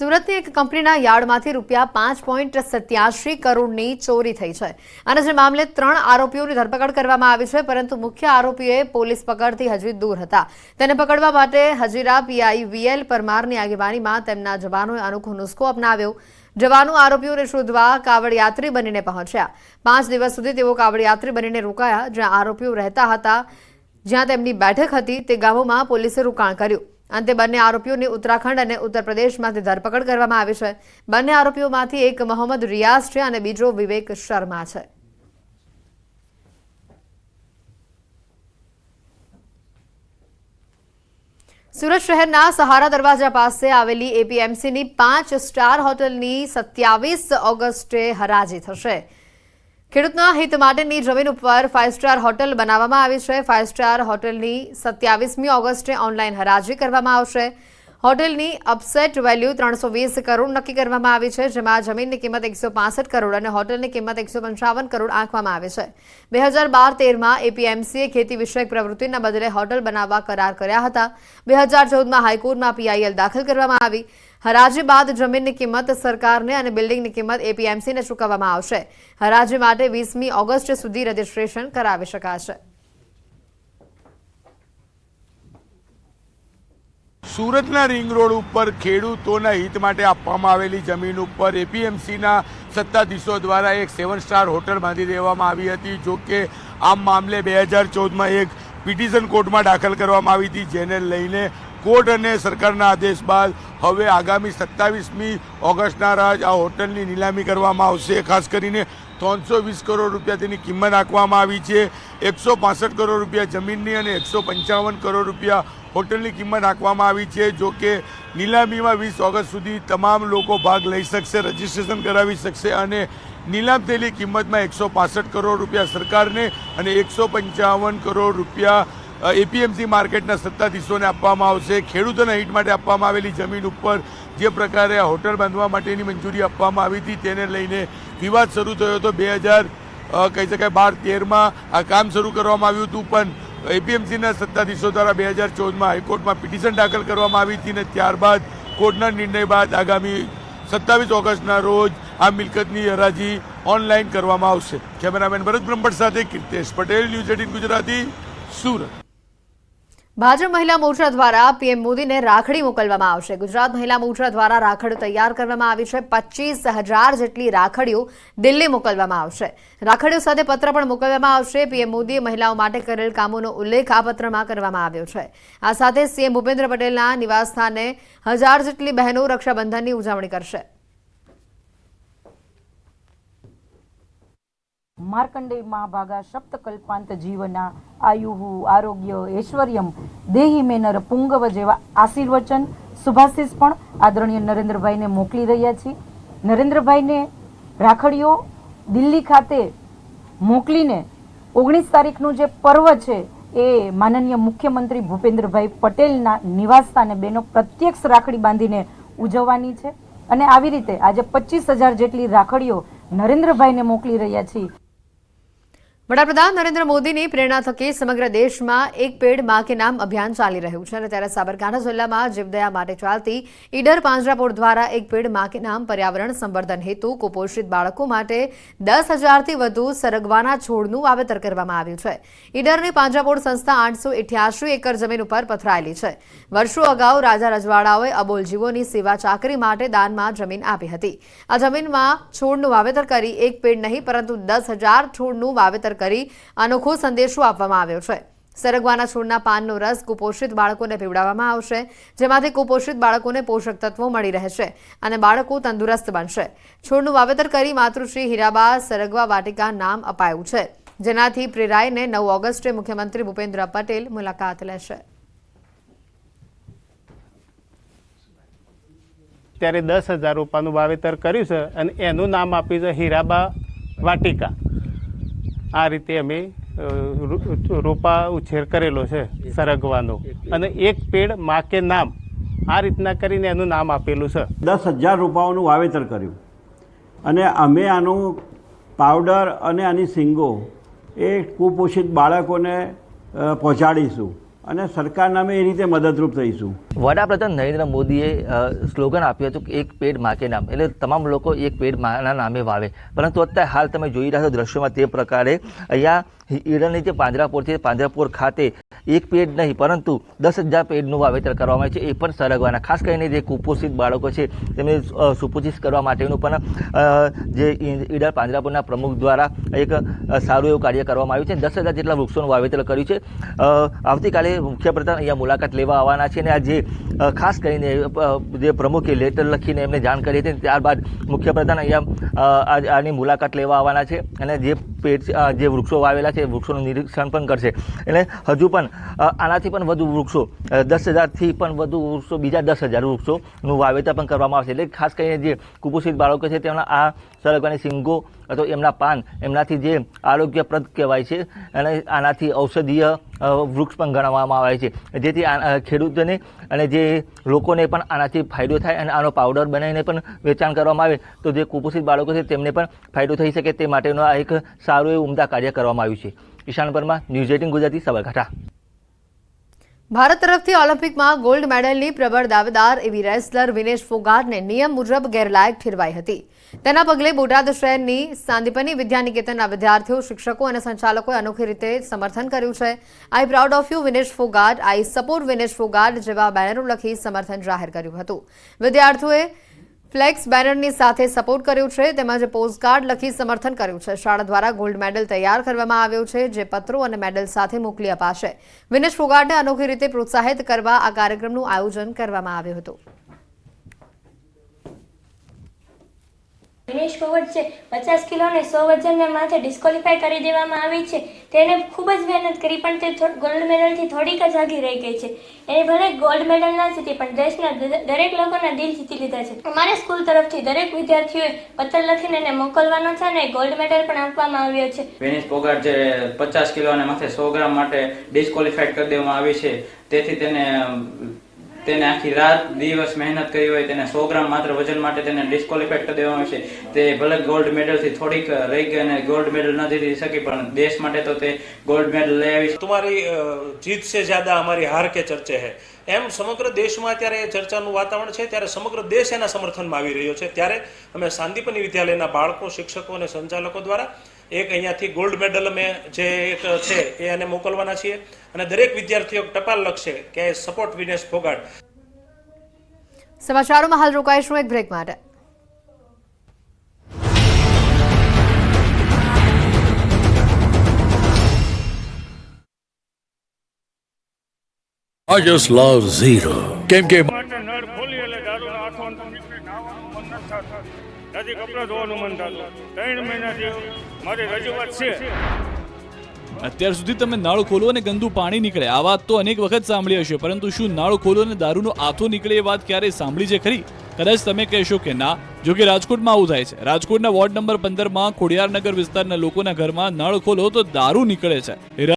સુરતની એક કંપનીના યાર્ડમાંથી ₹5.87 કરોડની ચોરી થઈ છે અને જે મામલે 3 આરોપીઓની ધરપકડ કરવામાં આવી છે, પરંતુ મુખ્ય આરોપીએ પોલીસ પકડથી હજી દૂર હતા. તેને પકડવા માટે હજીરા પીઆઈ વીએલ પરમારની આગેવાનીમાં તેમના જવાનોએ અનોખો નુસ્ખો અપનાવ્યો. જવાનો આરોપીઓને શોધવા કાવડયાત્રી બનીને પહોંચ્યા. 5 દિવસ સુધી તેઓ કાવડયાત્રી બનીને રોકાયા. જ્યાં આરોપીઓ રહેતા હતા, જ્યાં તેમની બેઠક હતી, તે ગામોમાં પોલીસે રોકાણ કર્યું. અંતે બંને આરોપીઓની ઉત્તરાખંડ અને ઉત્તર પ્રદેશમાંથી ધરપકડ કરવામાં આવી છે. બંને આરોપીઓમાંથી એક મોહમ્મદ રિયાઝ છે અને બીજો વિવેક શર્મા છે. સુરત શહેરના સહારા દરવાજા પાસે આવેલી એપીએમસીની 5 સ્ટાર હોટલની 27 ઓગસ્ટે હરાજી થશે. ખેડૂતના હિત માટેની જમીન ઉપર 5 સ્ટાર હોટલ બનાવવામાં આવી છે. 5 સ્ટાર હોટલની 27મી ઓગસ્ટે ઓનલાઈન હરાજી કરવામાં આવશે. હોટલની અપસેટ વેલ્યુ 320 કરોડ નક્કી કરવામાં આવી છે, જેમાં જમીનની કિંમત 165 કરોડ અને હોટલની કિંમત 155 કરોડ આંકવામાં આવી છે. 2012-13માં એપીએમસીએ ખેતી વિષયક પ્રવૃત્તિના બદલે હોટલ બનાવવા કરાર કર્યા હતા. 2014માં હાઈકોર્ટમાં પીઆઈએલ દાખલ કરવામાં આવી. હરાજી બાદ જમીનની કિંમત સરકારને અને બિલ્ડિંગની કિંમત એપીએમસીને ચૂકવવામાં આવશે. હરાજી માટે 20મી ઓગસ્ટ સુધી રજીસ્ટ્રેશન કરાવી શકાશે. સુરતના રિંગ રોડ ઉપર ખેડૂતોના હિત માટે આપવામાં આવેલી જમીન ઉપર એપીએમસીના સત્તાધીશો દ્વારા એક 7 સ્ટાર હોટલ બાંધી દેવામાં આવી હતી. જો કે આ મામલે 2014માં એક પિટિશન કોર્ટમાં દાખલ કરવામાં આવી હતી, જેને લઈને કોર્ટ અને સરકારના આદેશ બાદ હવે આગામી 27મી ઓગસ્ટના રોજ આ હોટલની નીલામી કરવામાં આવશે. ખાસ કરીને 320 કરોડ રૂપિયા તેની કિંમત આંકવામાં આવી છે. 165 કરોડ રૂપિયા જમીનની અને 155 કરોડ રૂપિયા હોટલની કિંમત આંકવામાં આવી છે. જો કે નીલામીમાં 20 ઓગસ્ટ સુધી તમામ લોકો ભાગ લઈ શકશે, રજીસ્ટ્રેશન કરાવી શકશે અને નીલામ થયેલી કિંમતમાં 165 કરોડ રૂપિયા સરકારને અને 155 કરોડ રૂપિયા એપીએમસી માર્કેટના સત્તાધીશોને આપવામાં આવશે. ખેડૂતોના હિત માટે આપવામાં આવેલી જમીન ઉપર જે પ્રકારે આ હોટલ બાંધવા માટેની મંજૂરી આપવામાં આવી હતી, તેને લઈને વિવાદ શરૂ થયો હતો. 2012-13માં આ કામ શરૂ કરવામાં આવ્યું હતું, પણ એપીએમસીના સત્તાધીશો દ્વારા 2014માં હાઈકોર્ટમાં પિટિશન દાખલ કરવામાં આવી હતી અને ત્યારબાદ કોર્ટના નિર્ણય બાદ આગામી 27 ઓગસ્ટના રોજ આ મિલકતની હરાજી ઓનલાઈન કરવામાં આવશે. કેમેરામેન ભરત બ્રહ્મભટ્ટ સાથે કીર્તેશ પટેલ, ન્યૂઝ 18 ગુજરાતી, સુરત. ભાજપ મહિલા મોરચા દ્વારા પીએમ મોદીને રાખડી મોકલવામાં આવશે. ગુજરાત મહિલા મોરચા દ્વારા રાખડીઓ તૈયાર કરવામાં આવી છે. 25,000 જેટલી રાખડીઓ દિલ્હી મોકલવામાં આવશે. રાખડીઓ સાથે પત્ર પણ મોકલવામાં આવશે. પીએમ મોદીએ મહિલાઓ માટે કરેલ કામોનો ઉલ્લેખ આ પત્રમાં કરવામાં આવ્યો છે. આ સાથે સીએમ ભૂપેન્દ્ર પટેલના નિવાસસ્થાને 1000 જેટલી બહેનો રક્ષાબંધનની ઉજવણી કરશે. માર્કંડેય મહાભાગા સપ્તકલ્પાંત જીવના આયુઃ આરોગ્ય ઐશ્વર્યમ દેહી મે નર પુંગવ જેવા આશીર્વચન શુભાશીષ પણ આદરણીય નરેન્દ્રભાઈને મોકલી રહ્યા છીએ. નરેન્દ્રભાઈને રાખડીઓ દિલ્હી ખાતે મોકલીને 19 તારીખનું જે પર્વ છે એ માનનીય મુખ્યમંત્રી ભૂપેન્દ્રભાઈ પટેલના નિવાસસ્થાને બહેનો પ્રત્યક્ષ રાખડી બાંધીને ઉજવવાની છે અને આવી રીતે આજે 25,000 જેટલી રાખડીઓ નરેન્દ્રભાઈને મોકલી રહ્યા છીએ. વડાપ્રધાન નરેન્દ્ર મોદીની પ્રેરણા થકી સમગ્ર દેશમાં એક પેડ માં કે નામ અભિયાન ચાલી રહ્યું છે અને ત્યારે સાબરકાંઠા જિલ્લામાં જીવદયા માટે ચાલતી ઈડર પાંજરાપોળ દ્વારા એક પેડ માં કે નામ પર્યાવરણ સંવર્ધન હેતુ કુપોષિત બાળકો માટે 10,000થી વધુ સરગવાના છોડનું વાવેતર કરવામાં આવ્યું છે. ઈડરની પાંજરાપોળ સંસ્થા 888 એકર જમીન ઉપર પથરાયેલી છે. વર્ષો અગાઉ રાજા રજવાડાઓએ અબોલ જીવોની સેવા ચાકરી માટે દાનમાં જમીન આપી હતી. આ જમીનમાં છોડનું વાવેતર કરી એક પેડ નહીં પરંતુ 10,000 છોડનું વાવેતર કરી અનોખો સંદેશો આપવામાં આવ્યો છે. સરગવાના છોડના પાનનો રસ કુપોષિત બાળકોને પીવડાવવામાં આવશે, જેમાંથી કુપોષિત બાળકોને પોષક તત્વો મળી રહેશે અને બાળકો તંદુરસ્ત બનશે. છોડનું વાવેતર કરી માતૃશ્રી હીરાબા સરગવા વાટિકા નામ અપાયું છે, જેનાથી પ્રેરાઈને 9 ઓગસ્ટે મુખ્યમંત્રી ભૂપેન્દ્ર પટેલ મુલાકાત લેશે. ત્યારે 10,000 રોપાનું વાવેતર કર્યું છે અને એનું નામ આપ્યું છે હીરાબા વાટિકા. આ રીતે અમે રોપા ઉછેર કરેલો છે સરગવાનો અને એક પેડ માં કે નામ આ રીતના કરીને એનું નામ આપેલું છે. 10,000 રોપાઓનું વાવેતર કર્યું અને અમે આનું પાવડર અને આની શીંગો એ કુપોષિત બાળકોને પહોંચાડીશું. અને સરકારને અમે એ રીતે મદદરૂપ થઈશું. વડાપ્રધાન નરેન્દ્ર મોદીએ સ્લોગન આપ્યું હતું કે એક પેડ માં કે નામ, એટલે તમામ લોકો એક પેડ માના નામે વાવે. પરંતુ અત્યારે હાલ તમે જોઈ રહ્યા છો દ્રશ્યોમાં તે પ્રકારે અહીંયા ઈડરની જે પાંજરાપોળ છે, પાંજરાપોળ ખાતે એક પેડ નહીં પરંતુ 10,000 પેડનું વાવેતર કરવામાં આવે છે, એ પણ સરગવાના. ખાસ કરીને જે કુપોષિત બાળકો છે તેમને સુપોષિત કરવા માટેનું પણ જે ઈડર પાંજરાપોળના પ્રમુખ દ્વારા એક સારું એવું કાર્ય કરવામાં આવ્યું છે. 10,000 જેટલા વૃક્ષોનું વાવેતર કર્યું છે. આવતીકાલે મુખ્યપ્રધાન અહીંયા મુલાકાત લેવા આવવાના છે અને આ જે ખાસ કરીને જે પ્રમુખે લેટર લખીને એમને જાણ કરી હતી, ત્યારબાદ મુખ્યપ્રધાન અહીંયા આની મુલાકાત લેવા આવવાના છે અને જે જે વૃક્ષો વાવેલા છે વૃક્ષોનું નિરીક્ષણ પણ કરશે. એટલે હજુ પણ આનાથી પણ વધુ વૃક્ષો 10,000થી પણ વધુ વૃક્ષો, બીજા 10,000 વૃક્ષોનું વાવેતર પણ કરવામાં આવશે. એટલે ખાસ કરીને જે કુપોષિત બાળકો છે તેમના આ સરગવાની શીંગો અથવા એમના પાન એમનાથી જે આરોગ્યપ્રદ કહેવાય છે અને આનાથી ઔષધીય વૃક્ષ પણ ગણવામાં આવે છે, જેથી ખેડૂતોને અને જે લોકોને પણ આનાથી ફાયદો થાય અને આનો પાવડર બનાવીને પણ વેચાણ કરવામાં આવે તો જે કુપોષિત બાળકો છે તેમને પણ ફાયદો થઈ શકે તે માટેનો આ એક સારું એવું ઉમદા કાર્ય કરવામાં આવ્યું છે. ઈશાન પરમાર, ન્યૂઝ 18 ગુજરાતી, સાબરકાંઠા. ભારત તરફથી ઓલિમ્પિકમાં ગોલ્ડ મેડલની પ્રબળ દાવેદાર એવી રેસલર વિનેશ ફોગાટને નિયમ મુજબ ગેરલાયક ઠેરવાઈ હતી. તેના પગલે બોટાદ શહેરની સાંદીપની વિદ્યાનિકેતનના વિદ્યાર્થીઓ, શિક્ષકો અને સંચાલકોએ અનોખી રીતે સમર્થન કર્યું છે. આઈ proud of you Vinesh Phogat, I support Vinesh Phogat જેવા બેનરો લખી સમર્થન જાહેર કર્યું હતું. વિદ્યાર્થીઓએ ફ્લેક્સ બેનરની સાથે સપોર્ટ કર્યો છે તેમજ પોસ્ટકાર્ડ લખી સમર્થન કર્યું છે. શાળા દ્વારા ગોલ્ડ મેડલ તૈયાર કરવામાં આવ્યો છે જે પત્રો અને મેડલ સાથે મોકલી અપાશે. વિનેશ ફોગાટને અનોખી રીતે પ્રોત્સાહિત કરવા આ કાર્યક્રમનું આયોજન કરવામાં આવ્યું હતું. વિનેશ ફોગાટ છે 50 કિલો અને 100 વજનને માથે ડિસ્કોલિફાય કરી દેવામાં આવી છે. તેને ખૂબ જ મહેનત કરી પણ તે ગોલ્ડ મેડલથી થોડીક જ આગી રહી ગઈ છે. એને ભલે ગોલ્ડ મેડલ ના જીતી પણ દેશના દરેક લોકોના દિલ જીતી લીધા છે. અમારી સ્કૂલ તરફથી દરેક વિદ્યાર્થીઓએ પત્ર લખીને એને મોકલવાનો છે અને ગોલ્ડ મેડલ પણ આપવામાં આવ્યો છે. વિનેશ ફોગાટ જે 50 કિલો અને માથે 100 ગ્રામ માટે ડિસ્કોલિફાઈડ કરી દેવામાં આવી છે, તેથી તેને આખી રાત દિવસ મહેનત કરી હોય, તેને 100 ગ્રામ માત્ર વજન માટે તેને ડિસ્કોલિફાઈડ કરી દેવામાં આવે છે. તે ભલે ગોલ્ડ મેડલથી થોડીક રહી ગઈ અને ગોલ્ડ મેડલ ન જીતી શકી પણ દેશ માટે તો તે ગોલ્ડ મેડલ લઈ આવી છે. તમારી જીત સે જ્યાદા અમારી હાર કે ચર્ચે હૈ, એમ સમગ્ર દેશમાં અત્યારે એ ચર્ચાનું વાતાવરણ છે. ત્યારે સમગ્ર દેશ એના સમર્થનમાં આવી રહ્યો છે. ત્યારે અમે સાંદીપની વિદ્યાલયના બાળકો, શિક્ષકો અને સંચાલકો દ્વારા એક અહીંયાથી ગોલ્ડ મેડલ અમે જે એક છે એ એને મોકલવાના છીએ અને દરેક વિદ્યાર્થીઓ ટપાલ લખશે કે સપોર્ટ વિનેશ ફોગાટ. સમાચારોમાં હાલ રોકાઈશું એક બ્રેક માટે. I just love Zero. કેમ કે નળ ખોલી એટલે દારૂનો આખો નાવાનું મન નથી થતું, નથી કપડાં ધોવાનું મન થતું. 3 મહિનાથી મારી રજૂઆત છે. અત્યાર સુધી તમે નળ ખોલો અને ગંદુ પાણી નીકળે આ વાત તો અનેક વખત સાંભળી હશે, પરંતુ શું નળ ખોલો અને દારૂનો આથો નીકળે એ વાત ક્યારેય સાંભળી છે ખરી? કદાચ તમે કહેશો કે ના. જો કે રાજકોટમાં આવું થાય છે. રાજકોટના વોર્ડ નંબર 15માં ખોડિયારનગર વિસ્તારના લોકોના ઘરમાં નળ ખોલો તો દારૂ નીકળે છે.